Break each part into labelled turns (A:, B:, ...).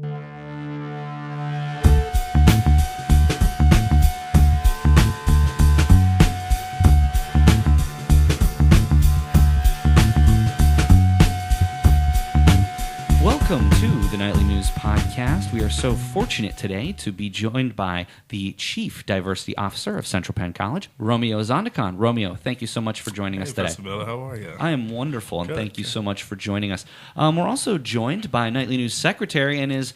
A: Welcome to the Nightly News Podcast. We are so fortunate today to be joined by the Chief Diversity Officer of Central Penn College, Romeo Azondekon. Romeo, thank you so much for joining us today.
B: Professor Miller, how are you?
A: I am wonderful, and
B: Good,
A: thank you so much for joining us. We're also joined by Nightly News Secretary and his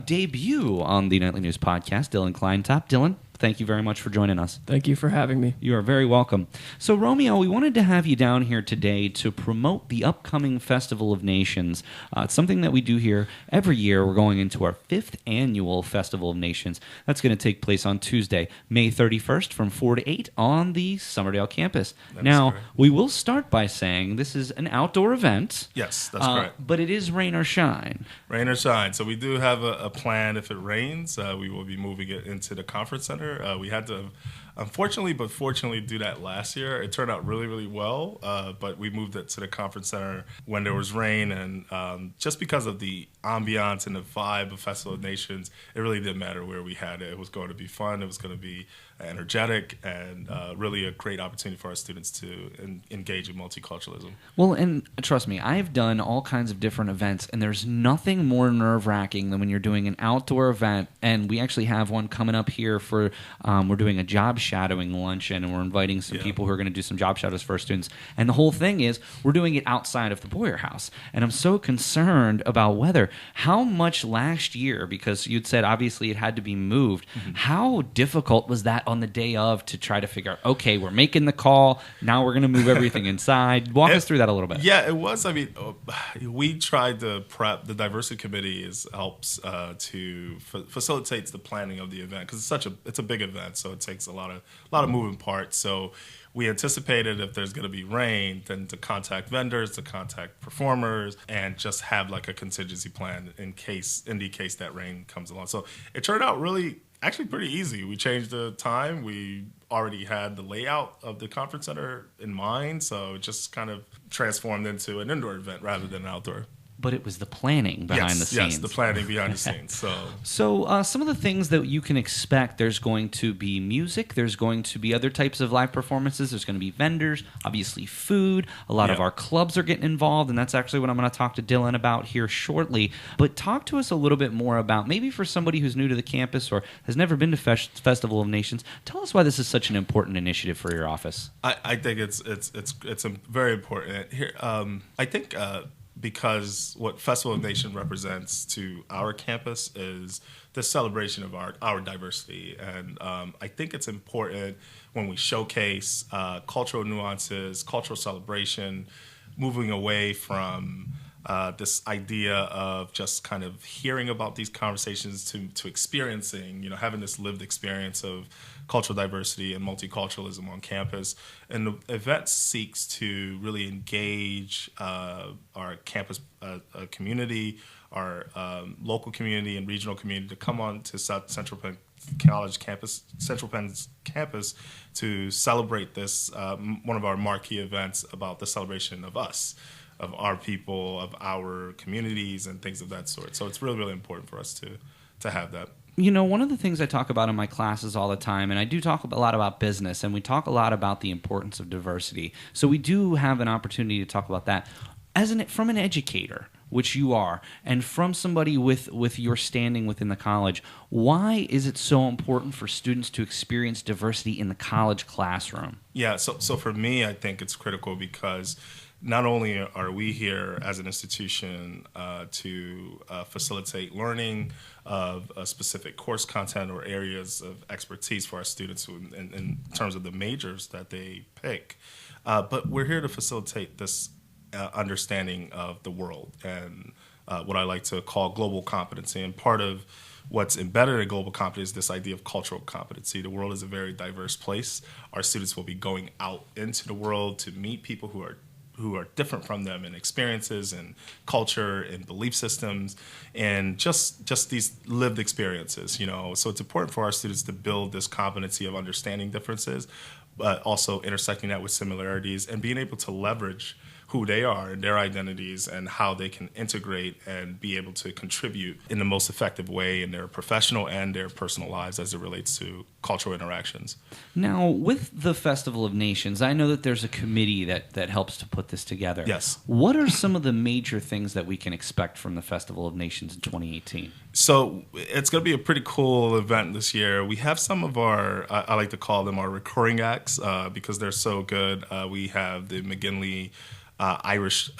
A: debut on the Nightly News Podcast, Dillon Epler. Dillon, thank you very much for joining us.
C: Thank you for having me.
A: You are very welcome. So, Romeo, we wanted to have you down here today to promote the upcoming Festival of Nations. It's something that we do here every year. We're going into our 5th annual Festival of Nations. That's going to take place on Tuesday, May 31st from 4 to 8 on the Summerdale campus. Now, we will start by saying this is an outdoor event.
B: Yes, that's correct.
A: But it is rain or shine.
B: Rain or shine. So we do have a plan if it rains. We will be moving it into the conference center. We had to, unfortunately but fortunately, do that last year. It turned out really, really well, but we moved it to the conference center when there was rain, and just because of the ambiance and the vibe of Festival of Nations, it really didn't matter where we had it. It was going to be fun. It was going to be energetic, and really a great opportunity for our students to engage in multiculturalism.
A: Well, and trust me, I've done all kinds of different events, and there's nothing more nerve-wracking than when you're doing an outdoor event, and we actually have one coming up here for, we're doing a job shadowing luncheon, and we're inviting some people who are going to do some job shadows for our students, and the whole thing is we're doing it outside of the Boyer House, and I'm so concerned about weather. How much last year, because you'd said obviously it had to be moved, how difficult was that on the day of to try to figure out, okay, we're making the call, now we're going to move everything inside? Walk us through that a little bit.
B: Yeah, it was. I mean, we tried to prep. The diversity committee helps to facilitates the planning of the event, because it's a big event, so it takes a lot of moving parts. So we anticipated if there's going to be rain, then to contact vendors, to contact performers, and just have like a contingency plan in the case that rain comes along. So it turned out actually pretty easy. We changed the time. We already had the layout of the conference center in mind, so it just kind of transformed into an indoor event rather than an outdoor.
A: But it was the planning behind the scenes.
B: Yes, the planning behind the scenes.
A: So some of the things that you can expect, there's going to be music, there's going to be other types of live performances, there's going to be vendors, obviously food. A lot of our clubs are getting involved, and that's actually what I'm going to talk to Dillon about here shortly. But talk to us a little bit more about, maybe for somebody who's new to the campus or has never been to Festival of Nations, tell us why this is such an important initiative for your office.
B: I think it's very important. Here, I think because what Festival of Nation represents to our campus is the celebration of our diversity. And I think it's important when we showcase cultural nuances, cultural celebration, moving away from this idea of just kind of hearing about these conversations to experiencing, having this lived experience of cultural diversity and multiculturalism on campus. And the event seeks to really engage our campus community, our local community and regional community to come on to Central Penn College campus, Central Penn's campus, to celebrate this, one of our marquee events about the celebration of us, of our people, of our communities, and things of that sort. So it's really, really important for us to have that.
A: One of the things I talk about in my classes all the time, and I do talk a lot about business, and we talk a lot about the importance of diversity. So we do have an opportunity to talk about that. From an educator, which you are, and from somebody with your standing within the college, why is it so important for students to experience diversity in the college classroom? Yeah,
B: so for me, I think it's critical because not only are we here as an institution to facilitate learning of a specific course content or areas of expertise for our students in terms of the majors that they pick, but we're here to facilitate this understanding of the world and what I like to call global competency. And part of what's embedded in global competency is this idea of cultural competency. The world is a very diverse place. Our students will be going out into the world to meet people who are different from them in experiences and culture and belief systems and just these lived experiences, So it's important for our students to build this competency of understanding differences, but also intersecting that with similarities and being able to leverage who they are and their identities and how they can integrate and be able to contribute in the most effective way in their professional and their personal lives as it relates to cultural interactions.
A: Now, with the Festival of Nations, I know that there's a committee that helps to put this together.
B: Yes.
A: What are some of the major things that we can expect from the Festival of Nations in 2018?
B: So it's going to be a pretty cool event this year. We have some of our, I like to call them our recurring acts because they're so good. We have the McGinley Irish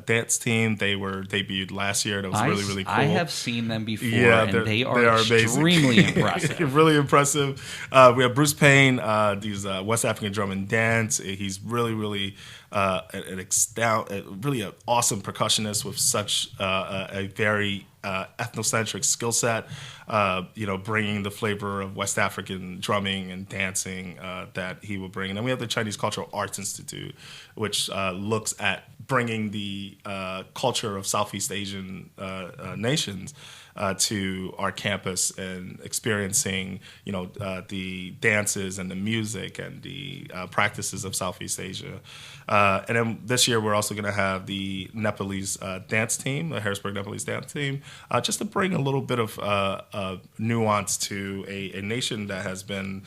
B: dance team. They were debuted last year. That was really, really cool.
A: I have seen them before,
B: yeah,
A: and they are
B: extremely
A: impressive.
B: Really impressive. We have Bruce Payne, these West African drum and dance. He's really, really really an awesome percussionist with such a very ethnocentric skill set, bringing the flavor of West African drumming and dancing that he will bring. And then we have the Chinese Cultural Arts Institute, which looks at bringing the culture of Southeast Asian nations to our campus and experiencing, the dances and the music and the practices of Southeast Asia. And then this year we're also going to have the Nepalese dance team, the Harrisburg Nepalese dance team, just to bring a little bit of nuance to a nation that has been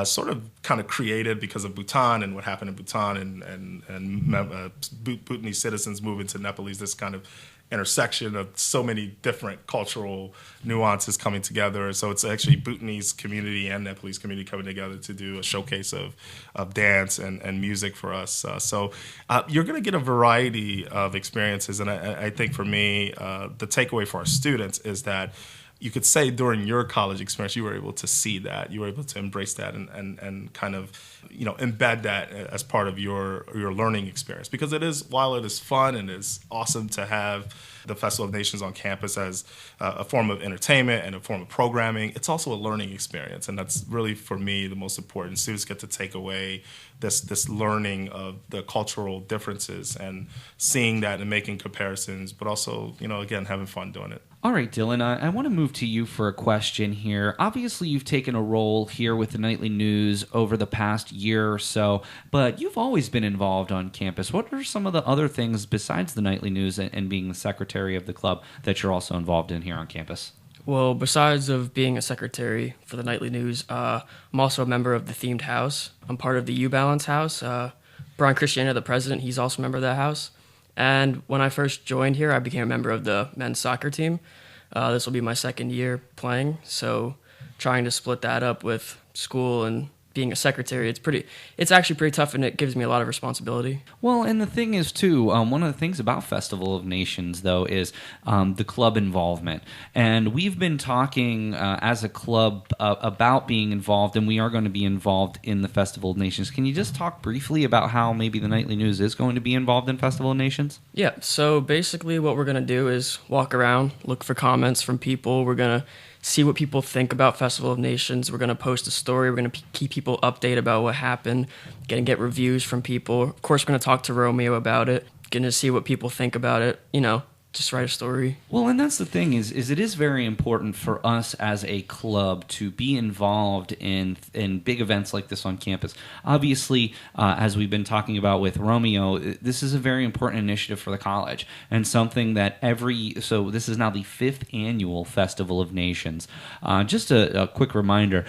B: sort of kind of created because of Bhutan and what happened in Bhutan and Bhutanese citizens moving to Nepalese, this kind of intersection of so many different cultural nuances coming together. So it's actually Bhutanese community and Nepalese community coming together to do a showcase of dance and music for us. So you're going to get a variety of experiences. And I think for me, the takeaway for our students is that you could say during your college experience, you were able to see that, you were able to embrace that and kind of, embed that as part of your learning experience. Because while it is fun and it's awesome to have the Festival of Nations on campus as a form of entertainment and a form of programming, it's also a learning experience. And that's really, for me, the most important. Students get to take away this learning of the cultural differences and seeing that and making comparisons, but also, again, having fun doing it.
A: All right, Dillon, I want to move to you for a question here. Obviously, you've taken a role here with the Nightly News over the past year or so, but you've always been involved on campus. What are some of the other things besides the Nightly News and being the secretary of the club that you're also involved in here on campus?
C: Well, besides of being a secretary for the Nightly News, I'm also a member of the Themed House. I'm part of the U-Balance House. Brian Christiana, the president, he's also a member of that house. And when I first joined here, I became a member of the men's soccer team. This will be my second year playing, so trying to split that up with school and being a secretary, it's actually pretty tough, and it gives me a lot of responsibility.
A: Well, and the thing is, too, one of the things about Festival of Nations, though, is the club involvement. And we've been talking as a club about being involved, and we are going to be involved in the Festival of Nations. Can you just talk briefly about how maybe the Nightly News is going to be involved in Festival of Nations?
C: Yeah, so basically what we're going to do is walk around, look for comments from people. We're going to see what people think about Festival of Nations. We're going to post a story. We're going to keep people updated about what happened, going to get reviews from people. Of course, we're going to talk to Romeo about it, going to see what people think about it, just write a story.
A: Well, and that's the thing is it is very important for us as a club to be involved in big events like this on campus. Obviously, as we've been talking about with Romeo, this is a very important initiative for the college and something that so this is now the 5th annual Festival of Nations. Just a quick reminder,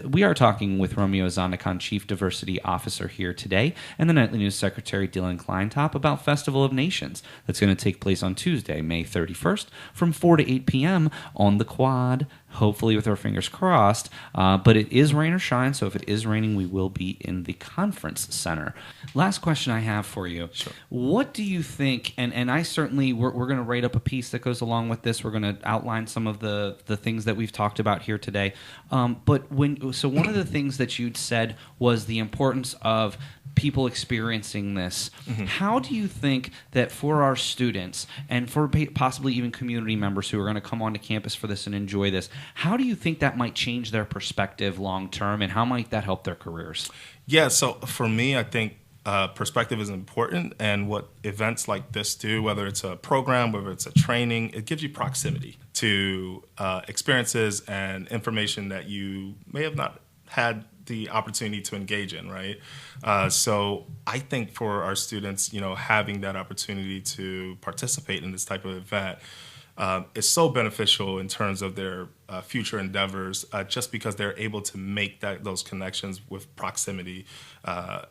A: we are talking with Romeo Azondekon, Chief Diversity Officer here today, and the Nightly News Secretary Dylan Kleintop about Festival of Nations that's going to take place on Tuesday, May 31st, from 4 to 8 p.m. on the quad, hopefully with our fingers crossed. But it is rain or shine, so if it is raining, we will be in the conference center. Last question I have for you.
B: Sure.
A: What do you think, and I certainly, we're going to write up a piece that goes along with this. We're going to outline some of the things that we've talked about here today. But one of the things that you'd said was the importance of people experiencing this. Mm-hmm. How do you think that for our students and for possibly even community members who are going to come onto campus for this and enjoy this, how do you think that might change their perspective long term, and how might that help their careers?
B: Yeah, so for me, I think perspective is important, and what events like this do, whether it's a program, whether it's a training, it gives you proximity to experiences and information that you may have not had the opportunity to engage in, right? So I think for our students, having that opportunity to participate in this type of event is so beneficial in terms of their future endeavors, just because they're able to make those connections with proximity,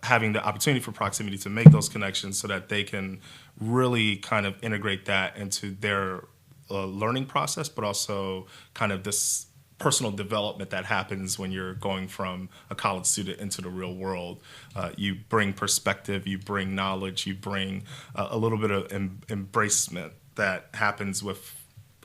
B: having the opportunity for proximity to make those connections so that they can really kind of integrate that into their learning process, but also kind of this personal development that happens when you're going from a college student into the real world. You bring perspective, you bring knowledge, you bring a little bit of embracement that happens with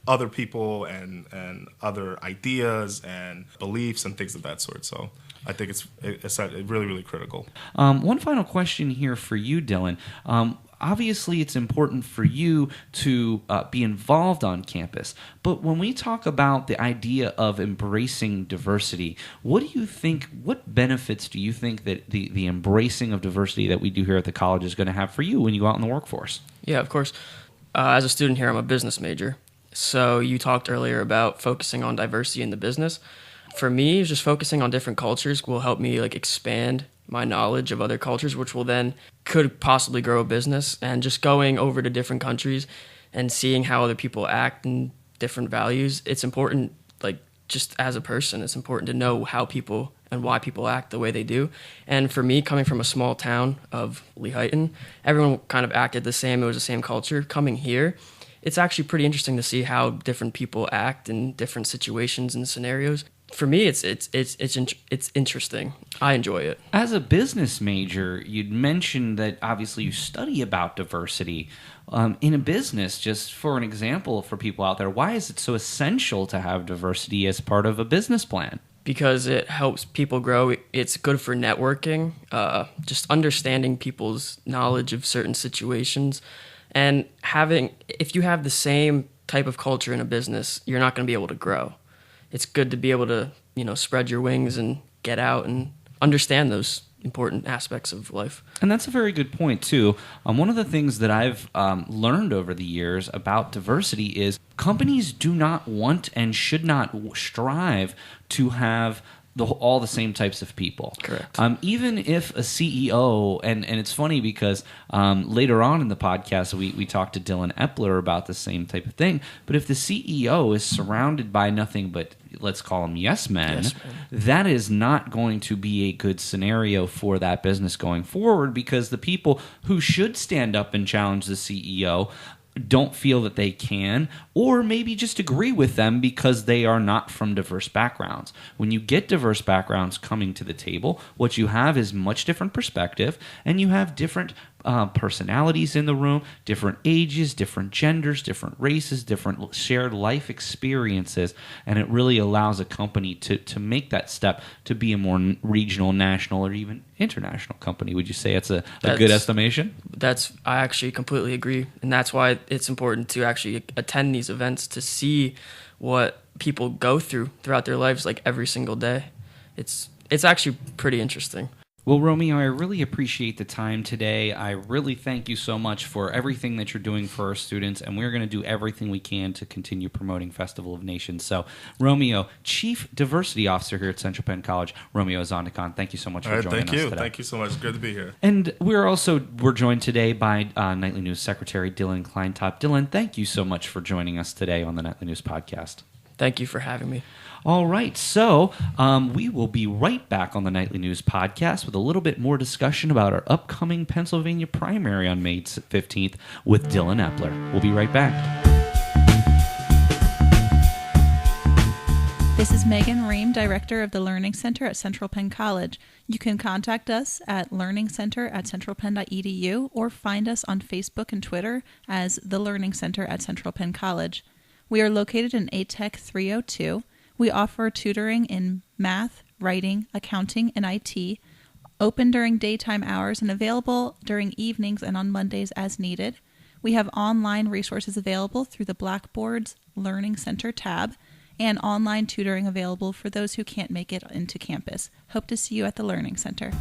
B: other people and other ideas and beliefs and things of that sort. So I think it's really, really critical.
A: One final question here for you, Dillon. Obviously, it's important for you to be involved on campus. But when we talk about the idea of embracing diversity, what benefits do you think that the embracing of diversity that we do here at the college is going to have for you when you go out in the workforce?
C: Yeah, of course. As a student here, I'm a business major. So you talked earlier about focusing on diversity in the business. For me, just focusing on different cultures will help me expand my knowledge of other cultures, which will then could possibly grow a business. And just going over to different countries and seeing how other people act and different values, it's important, just as a person, it's important to know how people and why people act the way they do. And for me, coming from a small town of Lehighton, everyone kind of acted the same. It was the same culture. Coming here, it's actually pretty interesting to see how different people act in different situations and scenarios. For me, it's interesting. I enjoy it.
A: As a business major, you'd mentioned that obviously you study about diversity. In a business, just for an example for people out there, why is it so essential to have diversity as part of a business plan?
C: Because it helps people grow. It's good for networking, just understanding people's knowledge of certain situations. And if you have the same type of culture in a business, you're not going to be able to grow. It's good to be able to, spread your wings and get out and understand those important aspects of life.
A: And that's a very good point, too. One of the things that I've learned over the years about diversity is companies do not want and should not strive to have all the same types of people.
C: Correct.
A: Even if a CEO, and it's funny because later on in the podcast we talked to Dillon Epler about the same type of thing, but if the CEO is surrounded by nothing but, let's call them yes men, that is not going to be a good scenario for that business going forward, because the people who should stand up and challenge the CEO don't feel that they can, or maybe just agree with them because they are not from diverse backgrounds. When you get diverse backgrounds coming to the table, what you have is much different perspective, and you have different personalities in the room, different ages, different genders, different races, different shared life experiences, and it really allows a company to make that step to be a more regional, national, or even international company. Would you say it's a good estimation?
C: I actually completely agree, and that's why it's important to actually attend these events to see what people go throughout their lives, every single day. It's actually pretty interesting.
A: Well, Romeo, I really appreciate the time today. I really thank you so much for everything that you're doing for our students, and we're going to do everything we can to continue promoting Festival of Nations. So, Romeo, Chief Diversity Officer here at Central Penn College, Romeo Azondekon, thank you so much for joining us today.
B: Thank you so much. Good to be here.
A: And we're joined today by Nightly News Secretary Dillon Kleintop. Dillon, thank you so much for joining us today on the Nightly News Podcast.
C: Thank you for having me.
A: All right, so we will be right back on the Nightly News Podcast with a little bit more discussion about our upcoming Pennsylvania primary on May 15th with Dillon Epler. We'll be right back.
D: This is Megan Ream, Director of the Learning Center at Central Penn College. You can contact us at learningcenter@centralpenn.edu or find us on Facebook and Twitter as the Learning Center at Central Penn College. We are located in ATEC 302. We offer tutoring in math, writing, accounting, and IT, open during daytime hours and available during evenings and on Mondays as needed. We have online resources available through the Blackboard's Learning Center tab, and online tutoring available for those who can't make it into campus. Hope to see you at the Learning Center.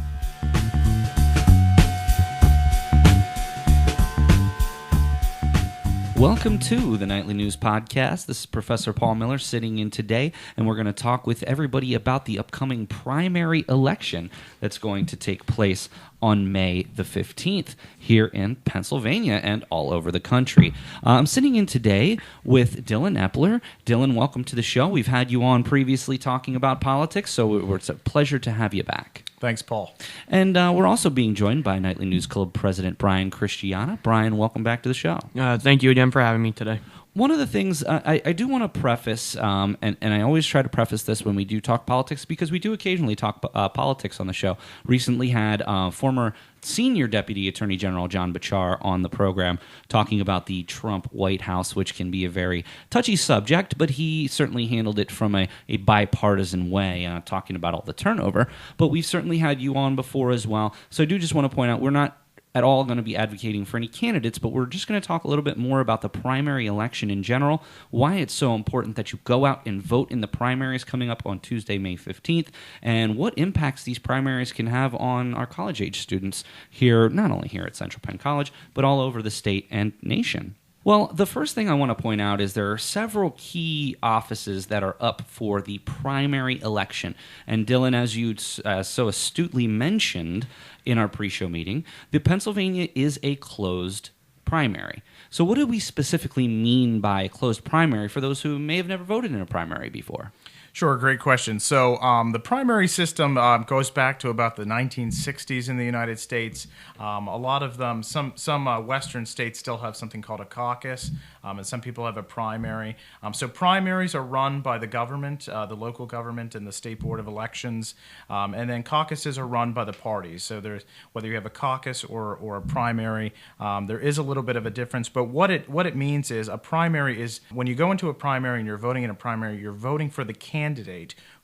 A: Welcome to the Nightly News Podcast. This is Professor Paul Miller sitting in today, and we're going to talk with everybody about the upcoming primary election that's going to take place on May the 15th here in Pennsylvania and all over the country. I'm sitting in today with Dillon Epler. Dillon, welcome to the show. We've had you on previously talking about politics, so it's a pleasure to have you back.
E: Thanks, Paul.
A: And we're also being joined by Nightly News Club President Brian Christiana. Brian, welcome back to the show.
F: Thank you again for having me today.
A: One of the things I do want to preface, and I always try to preface this when we do talk politics, because we do occasionally talk politics on the show. Recently had former Senior Deputy Attorney General John Bachar on the program talking about the Trump White House, which can be a very touchy subject, but he certainly handled it from a bipartisan way, talking about all the turnover. But we've certainly had you on before as well. So I do just want to point out we're not at all going to be advocating for any candidates, but we're just going to talk a little bit more about the primary election in general, why it's so important that you go out and vote in the primaries coming up on Tuesday, May 15th, and what impacts these primaries can have on our college-age students here, not only here at Central Penn College, but all over the state and nation. Well, the first thing I want to point out is there are several key offices that are up for the primary election. And Dillon, as you so astutely mentioned in our pre-show meeting, the Pennsylvania is a closed primary. So what do we specifically mean by closed primary for those who may have never voted in a primary before?
E: Sure, great question. So the primary system goes back to about the 1960s in the United States. A lot of them, some Western states still have something called a caucus, and some people have a primary. So primaries are run by the government, the local government, and the State Board of Elections, and then caucuses are run by the parties. So there's whether you have a caucus or a primary, there is a little bit of a difference. But what it means is a primary is when you go into a primary and you're voting in a primary, you're voting for the candidate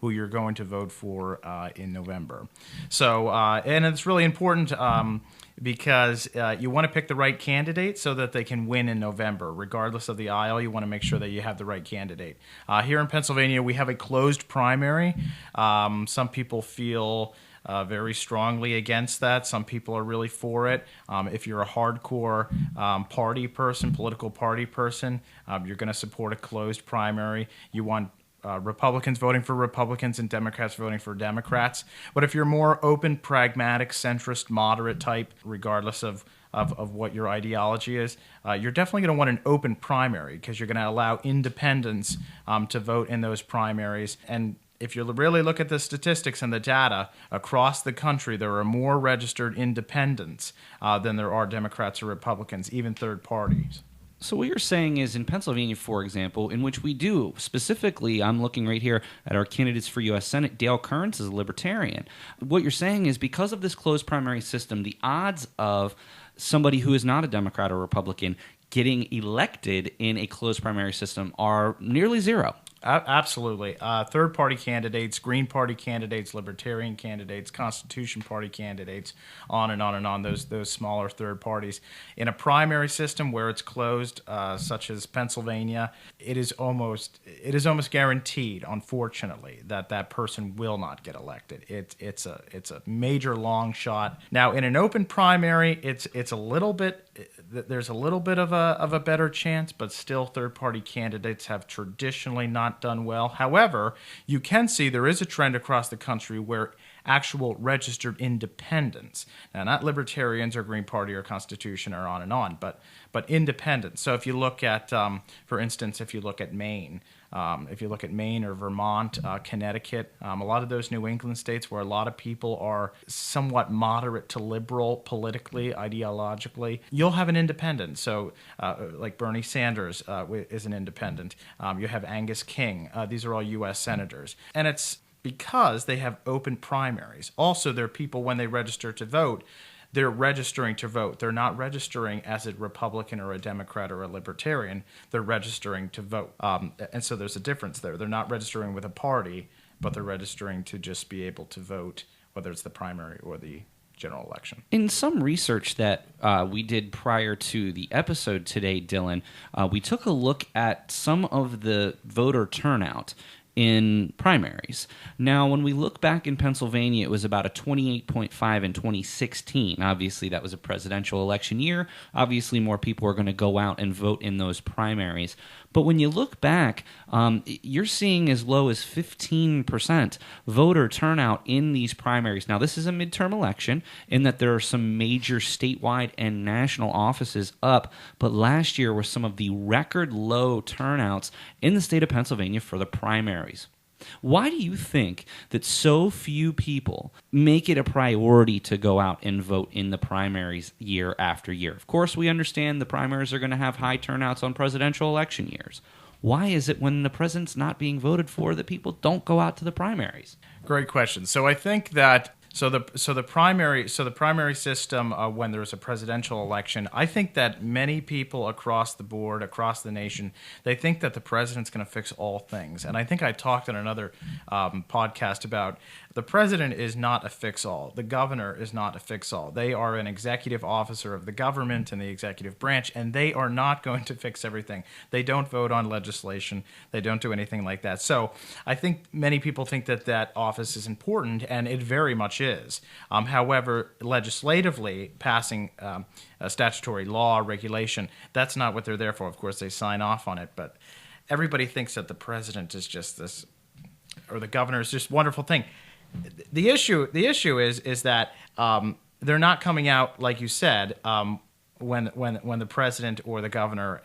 E: who you're going to vote for in November. So, and it's really important because you want to pick the right candidate so that they can win in November. Regardless of the aisle, you want to make sure that you have the right candidate. Here in Pennsylvania, we have a closed primary. Some people feel very strongly against that. Some people are really for it. If you're a hardcore political party person, you're going to support a closed primary. You want Republicans voting for Republicans and Democrats voting for Democrats. But if you're more open, pragmatic, centrist, moderate type, regardless of what your ideology is, you're definitely going to want an open primary because you're going to allow independents to vote in those primaries. And if you really look at the statistics and the data, across the country, there are more registered independents than there are Democrats or Republicans, even third parties.
A: So what you're saying is in Pennsylvania, for example, in which we do, specifically, I'm looking right here at our candidates for U.S. Senate, Dale Kearns is a libertarian. What you're saying is because of this closed primary system, the odds of somebody who is not a Democrat or Republican getting elected in a closed primary system are nearly zero.
E: Absolutely. Third-party candidates, Green Party candidates, Libertarian candidates, Constitution Party candidates, on and on and on, those smaller third parties. In a primary system where it's closed, such as Pennsylvania, it is almost guaranteed, unfortunately, that person will not get elected. It's a major long shot. Now, in an open primary, it's a little bit. There's a little bit of a better chance, but still third-party candidates have traditionally not done well. However, you can see there is a trend across the country where actual registered independents, now not libertarians or Green Party or Constitution or on and on, but independents. So if you look at, for instance, if you look at Maine, or Vermont, Connecticut, a lot of those New England states where a lot of people are somewhat moderate to liberal politically, ideologically, you'll have an independent. So like Bernie Sanders is an independent. You have Angus King. These are all U.S. senators. And it's because they have open primaries. Also, there are people, when they register to vote, they're registering to vote. They're not registering as a Republican or a Democrat or a Libertarian. They're registering to vote. And so there's a difference there. They're not registering with a party, but they're registering to just be able to vote, whether it's the primary or the general election.
A: In some research that we did prior to the episode today, Dillon, we took a look at some of the voter turnout. in primaries. Now, when we look back in Pennsylvania, it was about a 28.5 in 2016. Obviously, that was a presidential election year. Obviously, more people are going to go out and vote in those primaries. But when you look back, you're seeing as low as 15% voter turnout in these primaries. Now, this is a midterm election in that there are some major statewide and national offices up, but last year were some of the record low turnouts in the state of Pennsylvania for the primaries. Why do you think that so few people make it a priority to go out and vote in the primaries year after year? Of course, we understand the primaries are going to have high turnouts on presidential election years. Why is it when the president's not being voted for that people don't go out to the primaries?
E: Great question. So I think that the primary system when there's a presidential election, I think that many people across the board, across the nation, they think that the president's going to fix all things. And I think I talked in another podcast about the president is not a fix-all. The governor is not a fix-all. They are an executive officer of the government and the executive branch, and they are not going to fix everything. They don't vote on legislation. They don't do anything like that. So I think many people think that that office is important, and it very much is. However, legislatively, passing a statutory law, regulation, that's not what they're there for. Of course, they sign off on it, but everybody thinks that the president is just this, or the governor is just a wonderful thing. The issue is that they're not coming out, like you said, when the president or the governor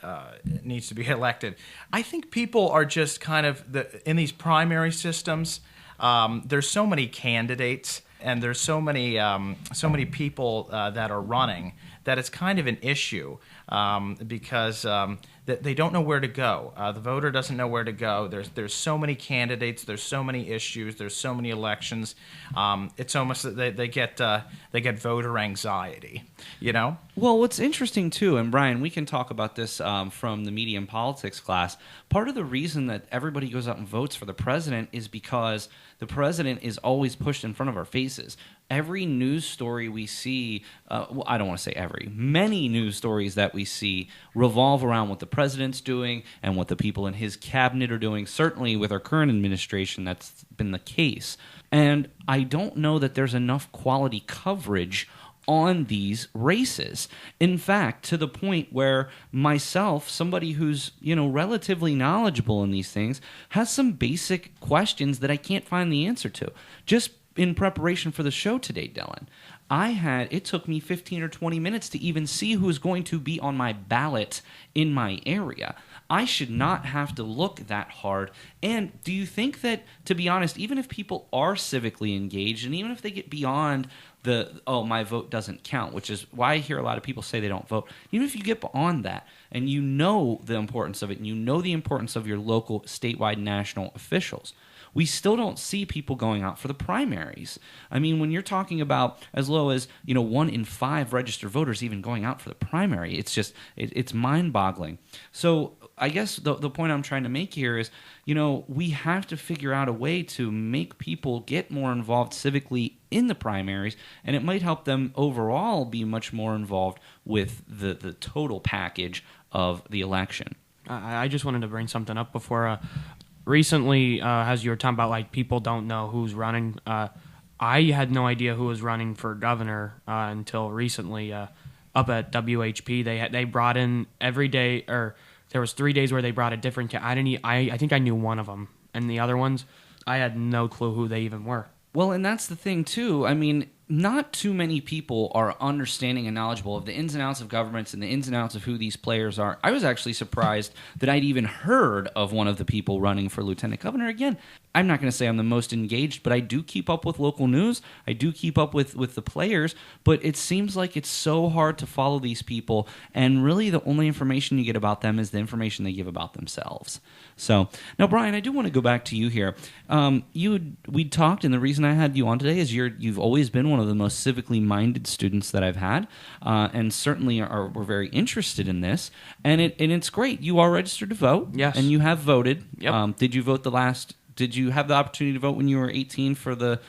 E: needs to be elected. I think people are just kind of in these primary systems. There's so many candidates and there's so many people that are running that it's kind of an issue because they don't know where to go. The voter doesn't know where to go. There's so many candidates. There's so many issues. There's so many elections. It's almost that they get voter anxiety. You know.
A: Well, what's interesting too, and Brian, we can talk about this from the media and politics class. Part of the reason that everybody goes out and votes for the president is because the president is always pushed in front of our faces. Every news story we see, well, I don't want to say every, many news stories that we see revolve around what the president's doing and what the people in his cabinet are doing. Certainly with our current administration, that's been the case. And I don't know that there's enough quality coverage on these races. In fact, to the point where myself, somebody who's, relatively knowledgeable in these things, has some basic questions that I can't find the answer to. Just in preparation for the show today, Dillon, it took me 15 or 20 minutes to even see who's going to be on my ballot in my area. I should not have to look that hard. And do you think that, to be honest, even if people are civically engaged, and even if they get beyond my vote doesn't count, which is why I hear a lot of people say they don't vote, even if you get beyond that, and you know the importance of it, and you know the importance of your local, statewide, national officials, we still don't see people going out for the primaries. I mean, when you're talking about as low as 1 in 5 registered voters even going out for the primary, it's just it's mind-boggling. So I guess the point I'm trying to make here is, we have to figure out a way to make people get more involved civically in the primaries, and it might help them overall be much more involved with the total package of the election.
F: I just wanted to bring something up before. Recently, as you were talking about, people don't know who's running. I had no idea who was running for governor until recently. Up at WHP, they brought in every day, or there was 3 days where they brought a different. I think I knew one of them, and the other ones, I had no clue who they even were.
A: Well, and that's the thing too. I mean, not too many people are understanding and knowledgeable of the ins and outs of governments and the ins and outs of who these players are. I was actually surprised that I'd even heard of one of the people running for lieutenant governor. Again, I'm not going to say I'm the most engaged, but I do keep up with local news. I do keep up with the players, but it seems like it's so hard to follow these people, and really the only information you get about them is the information they give about themselves. So, now, Brian, I do want to go back to you here. We talked, and the reason I had you on today is you've always been one of the most civically minded students that I've had, and certainly we're very interested in this, and it's great. You are registered to vote,
F: yes,
A: and you have voted.
F: Yep.
A: Did you have the opportunity to vote when you were 18 for the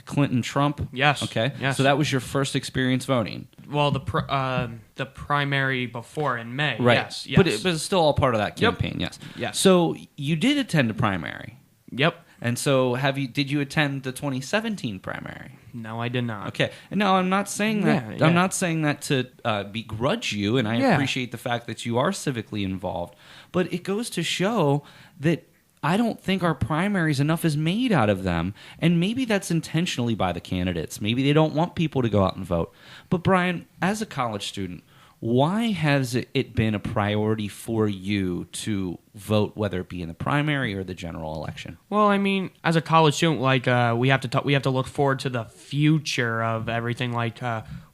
A: Clinton-Trump?
F: Yes.
A: Okay.
F: Yes.
A: So that was your first experience voting.
F: Well, the primary before in May.
A: Right.
F: Yes.
A: But it's still all part of that campaign.
F: Yep.
A: Yes.
F: Yes.
A: So you did attend a primary.
F: Yep.
A: And so, did you attend the 2017 primary?
F: No, I did not.
A: Okay. No, I'm not saying that.
F: Yeah.
A: I'm not saying that to begrudge you, and I
F: Yeah.
A: appreciate the fact that you are civically involved. But it goes to show that I don't think our primaries enough is made out of them, and maybe that's intentionally by the candidates. Maybe they don't want people to go out and vote. But Brian, as a college student, why has it been a priority for you to vote, whether it be in the primary or the general election?
F: Well, I mean, as a college student, like we have to look forward to the future of everything. Like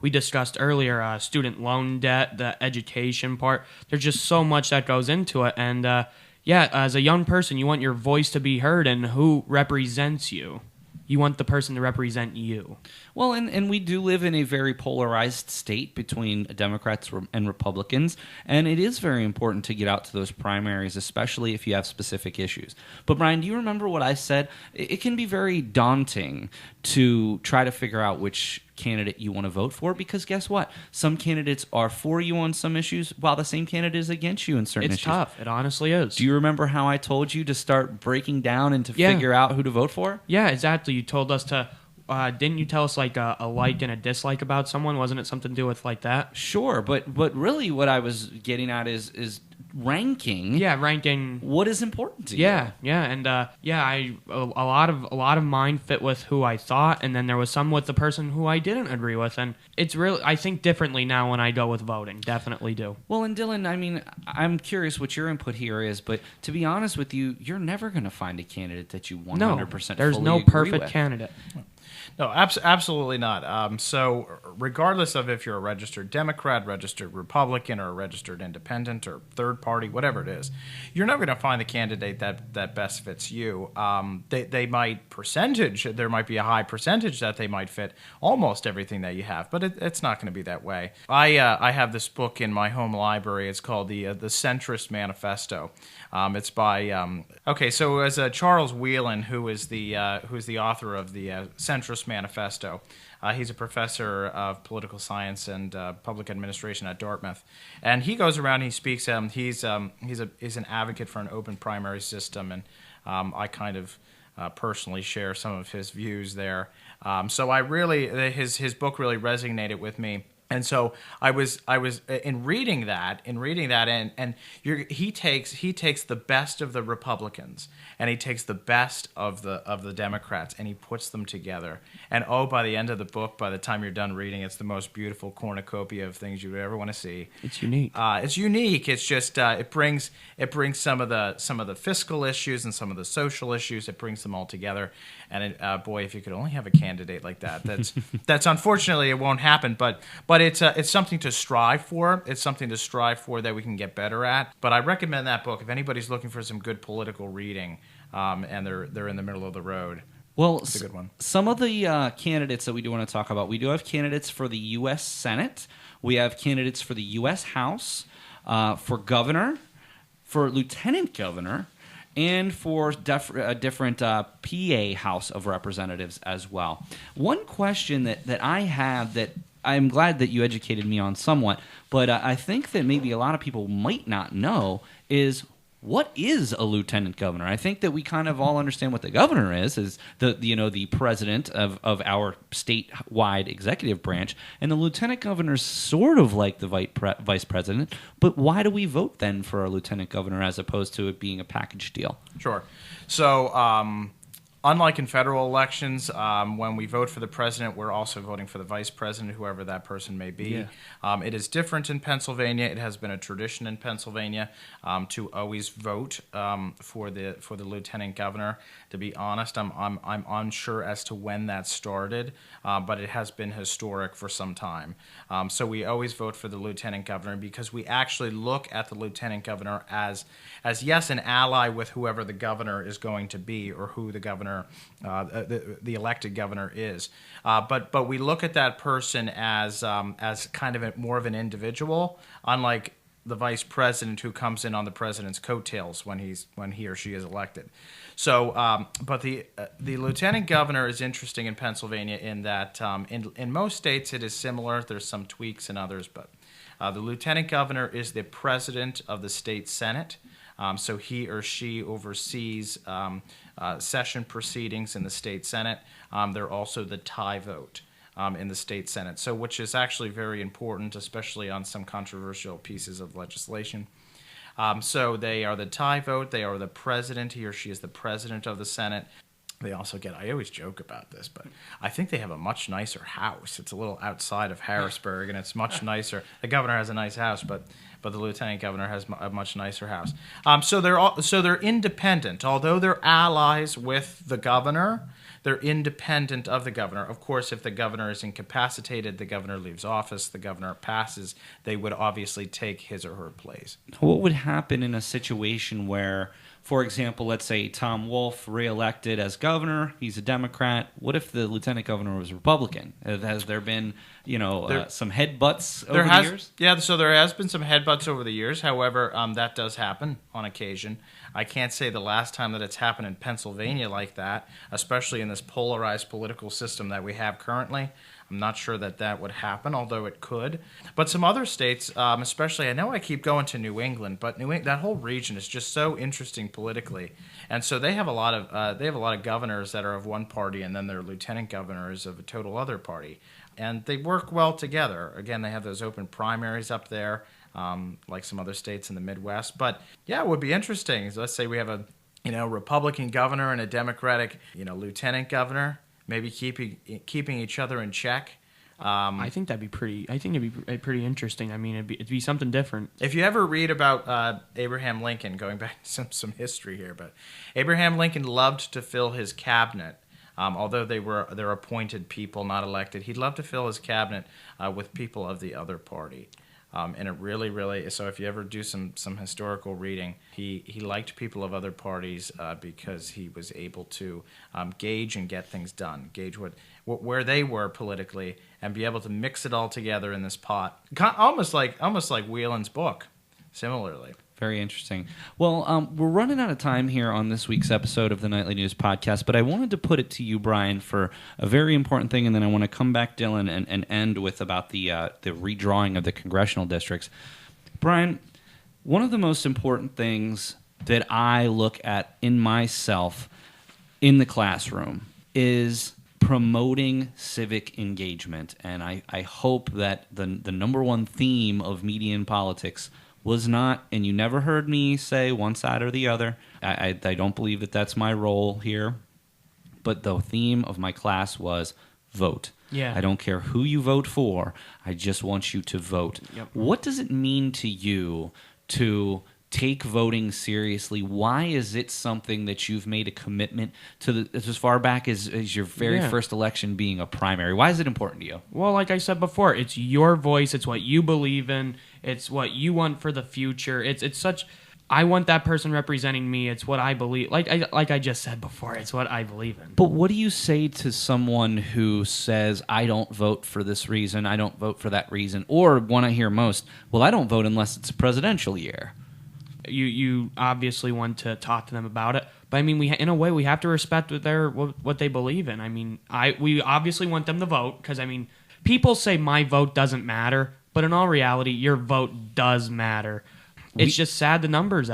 F: we discussed earlier, student loan debt, the education part. There's just so much that goes into it, and yeah, as a young person, you want your voice to be heard, and who represents you? You want the person to represent you.
A: Well, and we do live in a very polarized state between Democrats and Republicans, and it is very important to get out to those primaries, especially if you have specific issues. But, Brian, do you remember what I said? It can be very daunting to try to figure out which candidate you want to vote for, because guess what? Some candidates are for you on some issues, while the same candidate is against you in certain
F: It's
A: issues.
F: tough. It honestly is.
A: Do you remember how I told you to start breaking down and to figure out who to vote for?
F: Yeah, exactly. You told us to. Didn't you tell us like a like and a dislike about someone? Wasn't it something to do with like that?
A: Sure, but really what I was getting at is ranking.
F: Yeah, ranking.
A: What is important to you?
F: Yeah, and a lot of mine fit with who I thought, and then there was some with the person who I didn't agree with, and it's really, I think differently now when I go with voting. Definitely do.
A: Well, and Dillon, I mean, I'm curious what your input here is, but to be honest with you, you're never going to find a candidate that you 100%
F: No, there's
A: fully
F: no
A: agree
F: perfect
A: with.
F: candidate.
E: No, absolutely not. So regardless of if you're a registered Democrat, registered Republican, or a registered independent or third party, whatever it is, you're never going to find the candidate that best fits you. They might there might be a high percentage that they might fit almost everything that you have, but it's not going to be that way. I have this book in my home library. It's called the Centrist Manifesto. It's by so as Charles Whelan, who is the author of the Centrist Manifesto. He's a professor of political science and public administration at Dartmouth, and he goes around. He speaks. He's an advocate for an open primary system, and I kind of personally share some of his views there. So I really his book really resonated with me. And so I was in reading that, and he takes the best of the Republicans and he takes the best of the Democrats and he puts them together. And by the end of the book, by the time you're done reading, it's the most beautiful cornucopia of things you would ever want to see.
F: It's unique.
E: It's unique. It's just it brings some of the fiscal issues and some of the social issues. It brings them all together. And boy, if you could only have a candidate like that, that's unfortunately it won't happen. But it's something to strive for. It's something to strive for that we can get better at. But I recommend that book if anybody's looking for some good political reading, and they're in the middle of the road.
A: Well,
E: it's a good one.
A: Some of the candidates that we do want to talk about, we do have candidates for the U.S. Senate. We have candidates for the U.S. House, for governor, for lieutenant governor, and for different PA House of Representatives as well. One question that I have that I'm glad that you educated me on somewhat, but I think that maybe a lot of people might not know is, what is a lieutenant governor? I think that we kind of all understand what the governor is the president of our statewide executive branch, and the lieutenant governor is sort of like the vice president. But why do we vote then for a lieutenant governor as opposed to it being a package deal?
E: Sure. So unlike in federal elections, when we vote for the president, we're also voting for the vice president, whoever that person may be. Yeah. It is different in Pennsylvania. It has been a tradition in Pennsylvania to always vote for the lieutenant governor. To be honest, I'm unsure as to when that started, but it has been historic for some time. So we always vote for the lieutenant governor because we actually look at the lieutenant governor as yes, an ally with whoever the governor is going to be or who the governor, the elected governor is. But we look at that person as kind of more of an individual, unlike the vice president who comes in on the president's coattails when he or she is elected. So, but the lieutenant governor is interesting in Pennsylvania in that in most states it is similar. There's some tweaks in others, but the lieutenant governor is the president of the state senate. So he or she oversees session proceedings in the state Senate. They're also the tie vote in the state Senate, so which is actually very important, especially on some controversial pieces of legislation. So they are the tie vote. They are the president. He or she is the president of the Senate. They also get, I always joke about this, but I think they have a much nicer house. It's a little outside of Harrisburg, and it's much nicer. The governor has a nice house, but the lieutenant governor has a much nicer house. So they're independent. Although they're allies with the governor, they're independent of the governor. Of course, if the governor is incapacitated, the governor leaves office, the governor passes, they would obviously take his or her place.
A: What would happen in a situation where, for example, let's say Tom Wolf reelected as governor, he's a Democrat. What if the lieutenant governor was Republican? Has there been, some headbutts over the years?
E: Yeah, so there has been some headbutts over the years. However, that does happen on occasion. I can't say the last time that it's happened in Pennsylvania like that, especially in this polarized political system that we have currently. I'm not sure that would happen, although it could. But some other states, especially, I know I keep going to New England, but that whole region is just so interesting politically, and so they have a lot of governors that are of one party, and then their lieutenant governors of a total other party, and they work well together. Again, they have those open primaries up there, like some other states in the Midwest. But yeah, it would be interesting. So let's say we have a Republican governor and a Democratic lieutenant governor. Maybe keeping each other in check.
F: I think that'd be pretty. I think it'd be pretty interesting. I mean, it'd be something different.
E: If you ever read about Abraham Lincoln, going back to some history here, but Abraham Lincoln loved to fill his cabinet. Although they're appointed people, not elected, he loved to fill his cabinet with people of the other party. And it really, really, so if you ever do some historical reading, he liked people of other parties because he was able to gauge and get things done, gauge where they were politically, and be able to mix it all together in this pot, almost like Whelan's book, similarly.
A: Very interesting. Well, we're running out of time here on this week's episode of the Nightly News Podcast, but I wanted to put it to you, Brian, for a very important thing, and then I want to come back, Dillon, and end with about the redrawing of the congressional districts. Brian, one of the most important things that I look at in myself in the classroom is promoting civic engagement, and I hope that the number one theme of media and politics was not, and you never heard me say one side or the other. I don't believe that that's my role here. But the theme of my class was vote.
F: Yeah.
A: I don't care who you vote for. I just want you to vote.
F: Yep.
A: What does it mean to you to take voting seriously? Why is it something that you've made a commitment to as far back as your very first election being a primary? Why is it important to you?
F: Well, like I said before, it's your voice. It's what you believe in. It's what you want for the future. It's such. I want that person representing me. It's what I believe. Like I just said before, it's what I believe in.
A: But what do you say to someone who says, I don't vote for this reason, I don't vote for that reason, or one I hear most, well, I don't vote unless it's a presidential year?
F: You obviously want to talk to them about it, but I mean, in a way we have to respect what they believe in. I mean, we obviously want them to vote because I mean, people say my vote doesn't matter, but in all reality, your vote does matter. It's just sad the numbers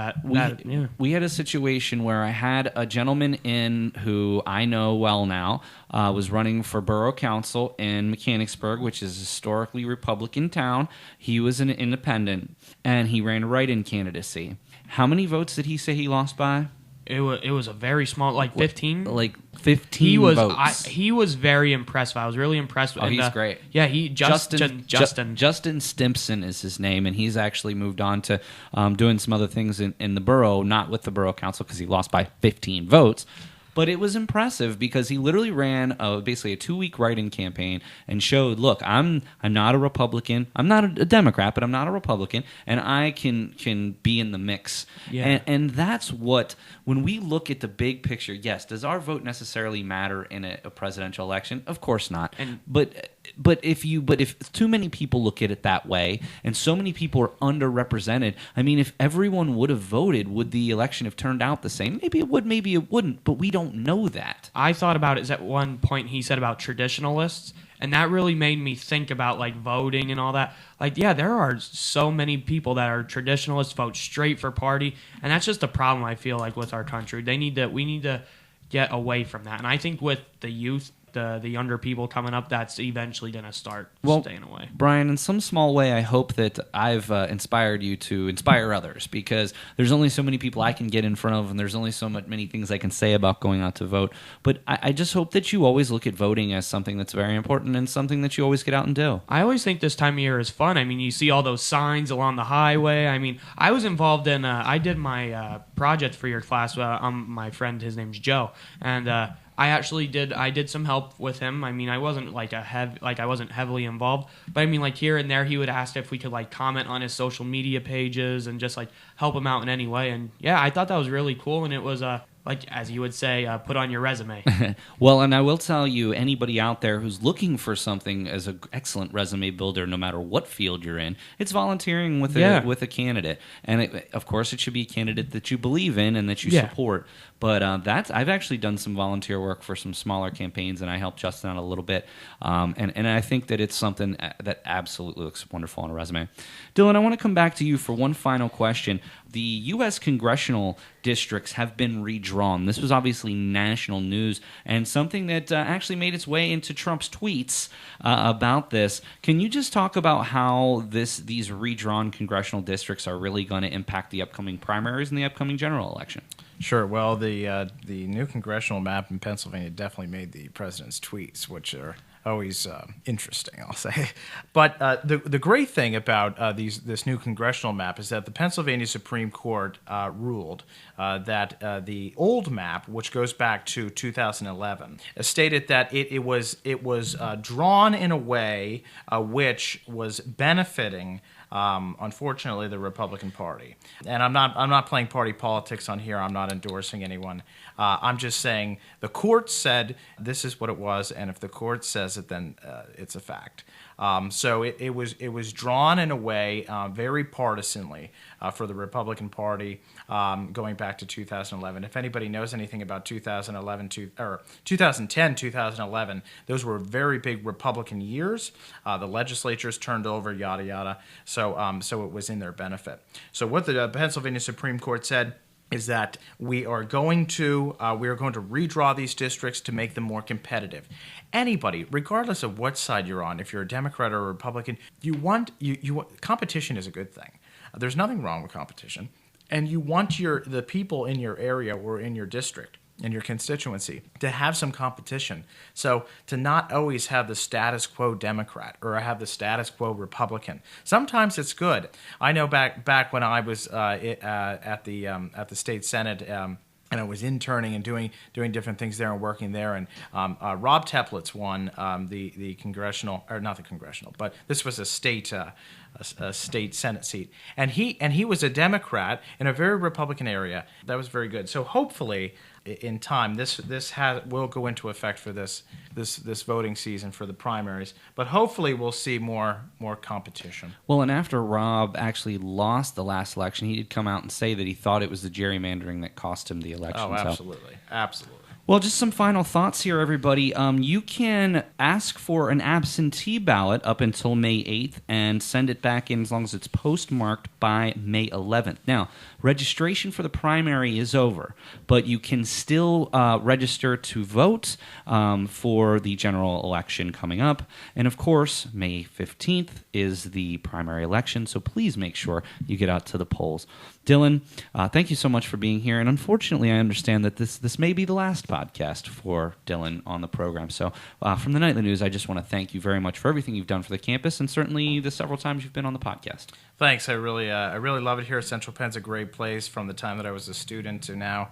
A: We had a situation where I had a gentleman in who I know well now, was running for borough council in Mechanicsburg, which is a historically Republican town. He was an independent, and he ran a write-in candidacy. How many votes did he say he lost by?
F: It was a very small, like 15.
A: Like 15 votes.
F: He was very impressive. I was really impressed with him.
A: He's great.
F: Yeah,
A: Justin Stimpson is his name, and he's actually moved on to doing some other things in the borough, not with the borough council because he lost by 15 votes. But it was impressive because he literally ran basically a 2-week write-in campaign and showed, look, I'm not a Republican. I'm not a Democrat, but I'm not a Republican, and I can be in the mix.
F: Yeah.
A: And that's what, when we look at the big picture, yes, does our vote necessarily matter in a presidential election? Of course not. But But if too many people look at it that way, and so many people are underrepresented, I mean, if everyone would have voted, would the election have turned out the same? Maybe it would, maybe it wouldn't, but we don't know that.
F: I thought about it at one point he said about traditionalists, and that really made me think about like voting and all that. Like, yeah, there are so many people that are traditionalists, vote straight for party, and that's just a problem I feel like with our country. We need to get away from that, and I think with the youth, the younger people coming up, that's eventually going to start staying away.
A: Brian, in some small way, I hope that I've inspired you to inspire others, because there's only so many people I can get in front of, and there's only so many things I can say about going out to vote. But I just hope that you always look at voting as something that's very important and something that you always get out and do.
F: I always think this time of year is fun. I mean, you see all those signs along the highway. I mean, I was involved in, I did my project for your class. My friend, his name's Joe, and I did some help with him. I mean, I wasn't I wasn't heavily involved, but I mean, like here and there, he would ask if we could like comment on his social media pages and just like help him out in any way. And yeah, I thought that was really cool, and it was like, as you would say, put on your resume.
A: Well, and I will tell you, anybody out there who's looking for something as an excellent resume builder, no matter what field you're in, it's volunteering with a candidate. And of course, it should be a candidate that you believe in and that you support. But I've actually done some volunteer work for some smaller campaigns, and I helped Justin out a little bit. And I think that it's something that absolutely looks wonderful on a resume. Dylan, I want to come back to you for one final question. The U.S. congressional districts have been redrawn. This was obviously national news and something that actually made its way into Trump's tweets about this. Can you just talk about how these redrawn congressional districts are really going to impact the upcoming primaries and the upcoming general election?
E: Sure. Well, the new congressional map in Pennsylvania definitely made the president's tweets, which are always interesting, I'll say. But the great thing about this new congressional map is that the Pennsylvania Supreme Court ruled that the old map, which goes back to 2011, stated that it was drawn in a way which was benefiting, unfortunately, the Republican Party. And I'm not playing party politics on here. I'm not endorsing anyone. I'm just saying the court said this is what it was, and if the court says it, then it's a fact. So it was drawn in a way very partisanly for the Republican Party going back to 2011. If anybody knows anything about 2010, 2011, those were very big Republican years. The legislatures turned over, yada yada. So it was in their benefit. So what the Pennsylvania Supreme Court said is that we are going to redraw these districts to make them more competitive. Anybody, regardless of what side you're on, if you're a Democrat or a Republican, competition is a good thing. There's nothing wrong with competition, and you want the people in your area or in your district, in your constituency, to have some competition. So to not always have the status quo Democrat or have the status quo Republican. Sometimes it's good. I know back when I was at the state Senate. And I was interning and doing different things there and working there. And Rob Teplitz won the congressional, or not the congressional, but this was a state Senate seat. And he was a Democrat in a very Republican area. That was very good. So hopefully, in time, this will go into effect for this voting season for the primaries. But hopefully, we'll see more competition.
A: Well, and after Rob actually lost the last election, he did come out and say that he thought it was the gerrymandering that cost him the election.
E: Oh, absolutely, absolutely.
A: Well, just some final thoughts here, everybody. You can ask for an absentee ballot up until May 8th and send it back in as long as it's postmarked by May 11th. Now, registration for the primary is over, but you can still register to vote for the general election coming up. And, of course, May 15th is the primary election, so please make sure you get out to the polls. Dylan, thank you so much for being here. And unfortunately, I understand that this may be the last podcast for Dylan on the program. So from the Nightly News, I just want to thank you very much for everything you've done for the campus and certainly the several times you've been on the podcast.
E: Thanks. I really love it here. Central Penn's a great place from the time that I was a student to now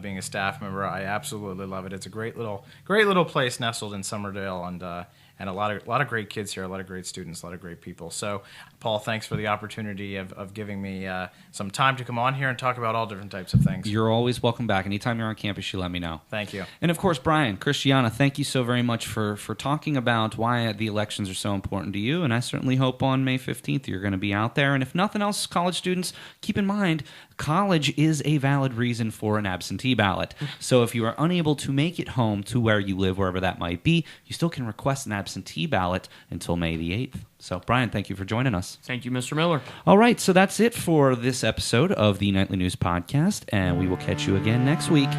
E: being a staff member. I absolutely love it. It's a great little place nestled in Summerdale, and a lot of great kids here, a lot of great students, a lot of great people. So, Paul, thanks for the opportunity of giving me some time to come on here and talk about all different types of things.
A: You're always welcome back. Anytime you're on campus, you let me know.
E: Thank you.
A: And of course, Brian, Christiana, thank you so very much for talking about why the elections are so important to you. And I certainly hope on May 15th you're going to be out there. And if nothing else, college students, keep in mind, college is a valid reason for an absentee ballot. So if you are unable to make it home to where you live, wherever that might be, you still can request an absentee ballot until May the 8th. So, Brian, thank you for joining us.
F: Thank you, Mr. Miller.
A: All right, so that's it for this episode of the Nightly News Podcast, and we will catch you again next week.